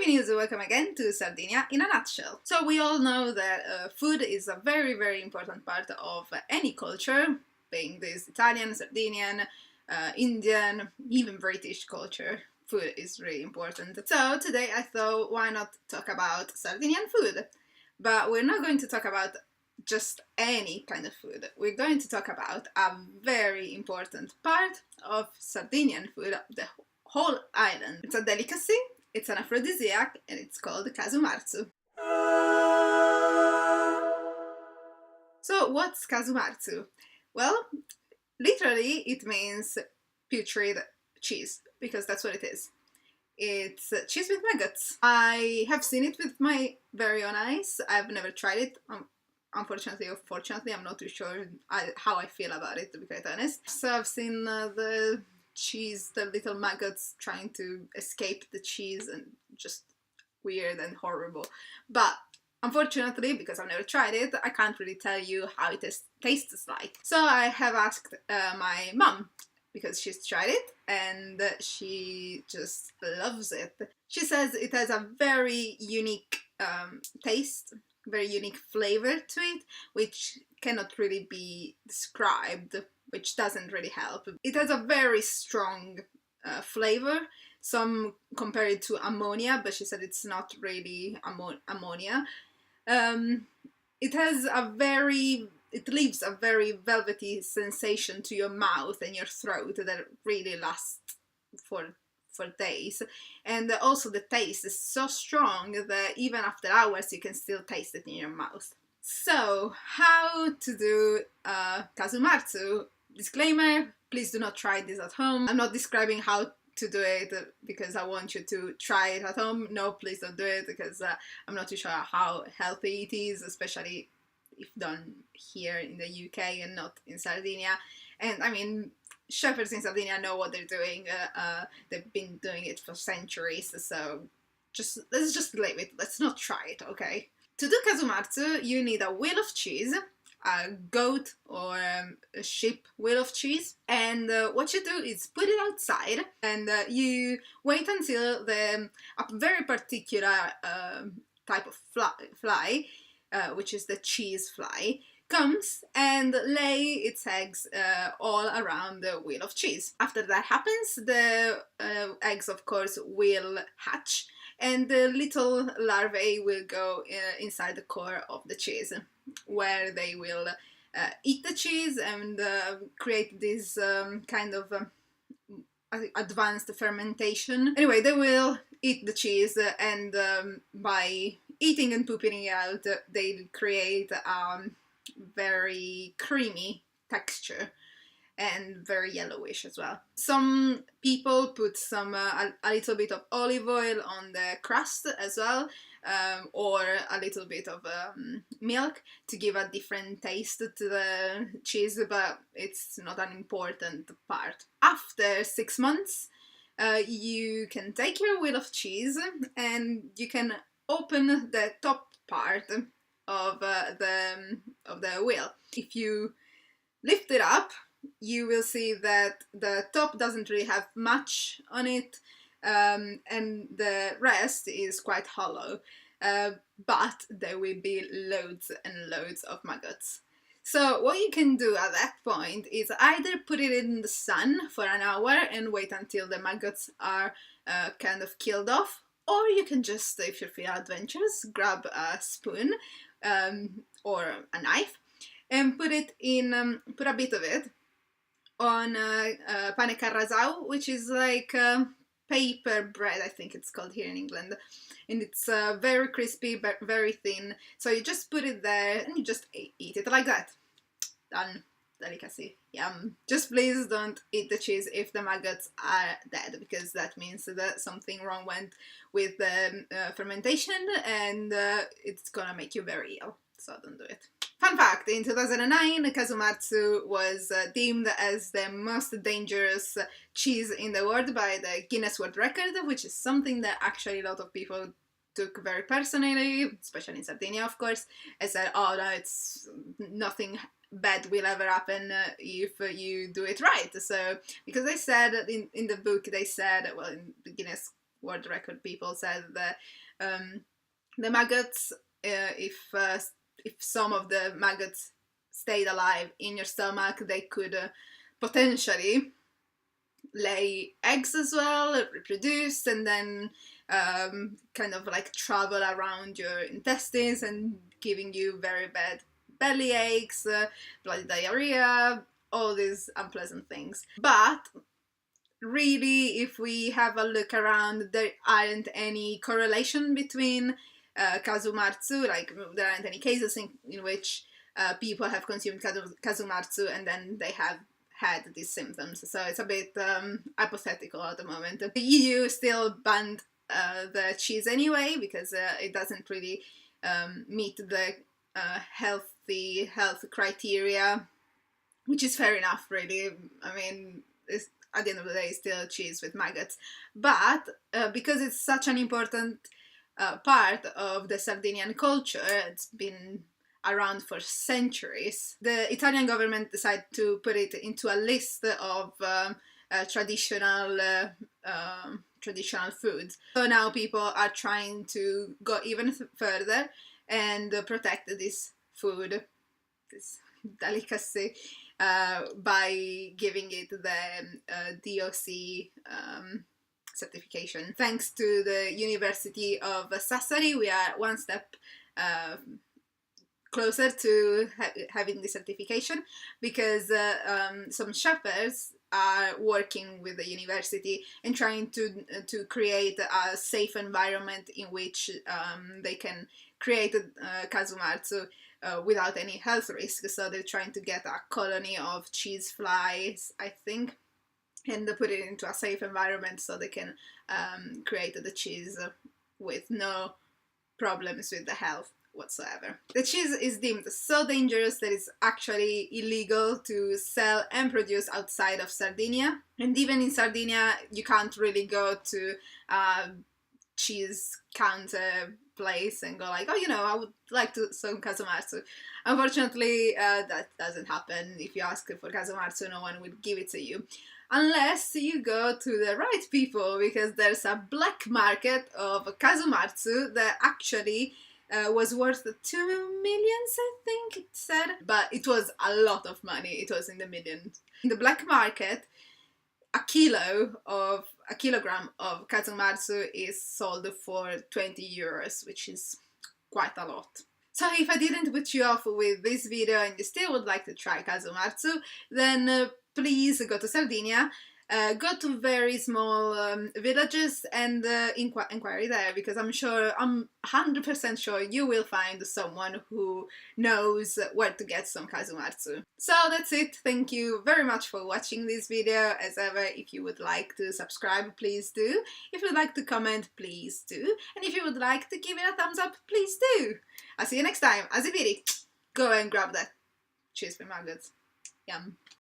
Bienvenidos, welcome again to Sardinia in a nutshell. So we all know that food is a very important part of any culture, being this Italian, Sardinian, Indian, even British culture. Food is really important. So today I thought, why not talk about Sardinian food? But we're not going to talk about just any kind of food. We're going to talk about a very important part of Sardinian food, the whole island. It's a delicacy, it's an aphrodisiac, and it's called Casu Martzu. So what's Casu Martzu? Well, literally it means putrid cheese, because that's what it is. It's cheese with maggots. I have seen it with my very own eyes. I've never tried it. Unfortunately or fortunately, I'm not too sure how I feel about it, to be quite honest. So I've seen the cheese, the little maggots trying to escape the cheese, and just weird and horrible. But unfortunately, because I've never tried it, I can't really tell you how it tastes like. So I have asked my mum, because she's tried it and she just loves it. She says it has a very unique taste, very unique flavor to it, which cannot really be described, which doesn't really help. It has a very strong flavor. Some compare it to ammonia, but she said it's not really ammonia. It leaves a very velvety sensation to your mouth and your throat that really lasts for days. And also the taste is so strong that even after hours you can still taste it in your mouth. So, how to do Casu Martzu? Disclaimer, please do not try this at home. I'm not describing how to do it because I want you to try it at home. No, please don't do it, because I'm not too sure how healthy it is, especially if done here in the UK and not in Sardinia. And I mean, shepherds in Sardinia know what they're doing. They've been doing it for centuries, so let's just leave it. Let's not try it, okay? To do Casu Martzu, you need a wheel of cheese, a goat or a sheep wheel of cheese, and what you do is put it outside, and you wait until a very particular type of fly, which is the cheese fly, comes and lay its eggs all around the wheel of cheese. After that happens, the eggs, of course, will hatch, and the little larvae will go inside the core of the cheese, where they will eat the cheese and create this kind of advanced fermentation. Anyway, they will eat the cheese, and by eating and pooping it out, they create very creamy texture and very yellowish as well. Some people put a little bit of olive oil on the crust as well, or a little bit of milk to give a different taste to the cheese, but it's not an important part. After 6 months, you can take your wheel of cheese and you can open the top part of the wheel. If you lift it up, you will see that the top doesn't really have much on it, and the rest is quite hollow, but there will be loads and loads of maggots. So what you can do at that point is either put it in the sun for an hour and wait until the maggots are kind of killed off, or you can just, if you feel adventurous, grab a spoon or a knife and put a bit of it on pane carrasau, which is like paper bread, I think it's called here in England, and it's very crispy but very thin. So you just put it there and you just eat it like that. Done. Delicacy. Yum. Just please don't eat the cheese if the maggots are dead, because that means that something wrong went with the fermentation, and it's gonna make you very ill. So don't do it. Fun fact, in 2009, Casu Martzu was deemed as the most dangerous cheese in the world by the Guinness World Record, which is something that actually a lot of people took very personally, especially in Sardinia, of course, and said, oh no, it's nothing bad will ever happen if you do it right. So, because they said, in the book, they said, well, in the Guinness world record people said that the maggots, if some of the maggots stayed alive in your stomach, they could potentially lay eggs as well, reproduce, and then kind of like travel around your intestines and giving you very bad belly aches, bloody diarrhea, all these unpleasant things. But really, if we have a look around, there aren't any correlation between Casu Martzu, like there aren't any cases in which people have consumed Casu Martzu and then they have had these symptoms. So it's a bit hypothetical at the moment. The EU still banned the cheese anyway, because it doesn't really meet the health criteria, which is fair enough, really. I mean, at the end of the day, it's still cheese with maggots. But because it's such an important part of the Sardinian culture, it's been around for centuries, the Italian government decided to put it into a list of traditional foods. So now people are trying to go even further and protect this food, this delicacy, by giving it the DOC certification. Thanks to the University of Sassari, we are one step closer to having the certification, because some shepherds are working with the university and trying to create a safe environment in which they can create Casu Martzu without any health risk. So they're trying to get a colony of cheese flies, I think, and put it into a safe environment so they can create the cheese with no problems with the health whatsoever. The cheese is deemed so dangerous that it's actually illegal to sell and produce outside of Sardinia. And even in Sardinia, you can't really go to a cheese counter place and go like, oh, you know, I would like some Casu Martzu. Unfortunately, that doesn't happen. If you ask for Casu Martzu, no one will give it to you. Unless you go to the right people, because there's a black market of Casu Martzu that actually was worth 2 million, I think it said. But it was a lot of money. It was in the millions. In the black market, a kilogram of Casu Martzu is sold for 20 euros, which is quite a lot. So if I didn't put you off with this video and you still would like to try Casu Martzu, then please go to Sardinia, go to very small villages and inquire there, because I'm 100% sure you will find someone who knows where to get some Casu Martzu. So that's it. Thank you very much for watching this video. As ever, if you would like to subscribe, please do. If you would like to comment, please do. And if you would like to give it a thumbs up, please do. I'll see you next time. Aziviri, go and grab that cheese with maggots. Yum.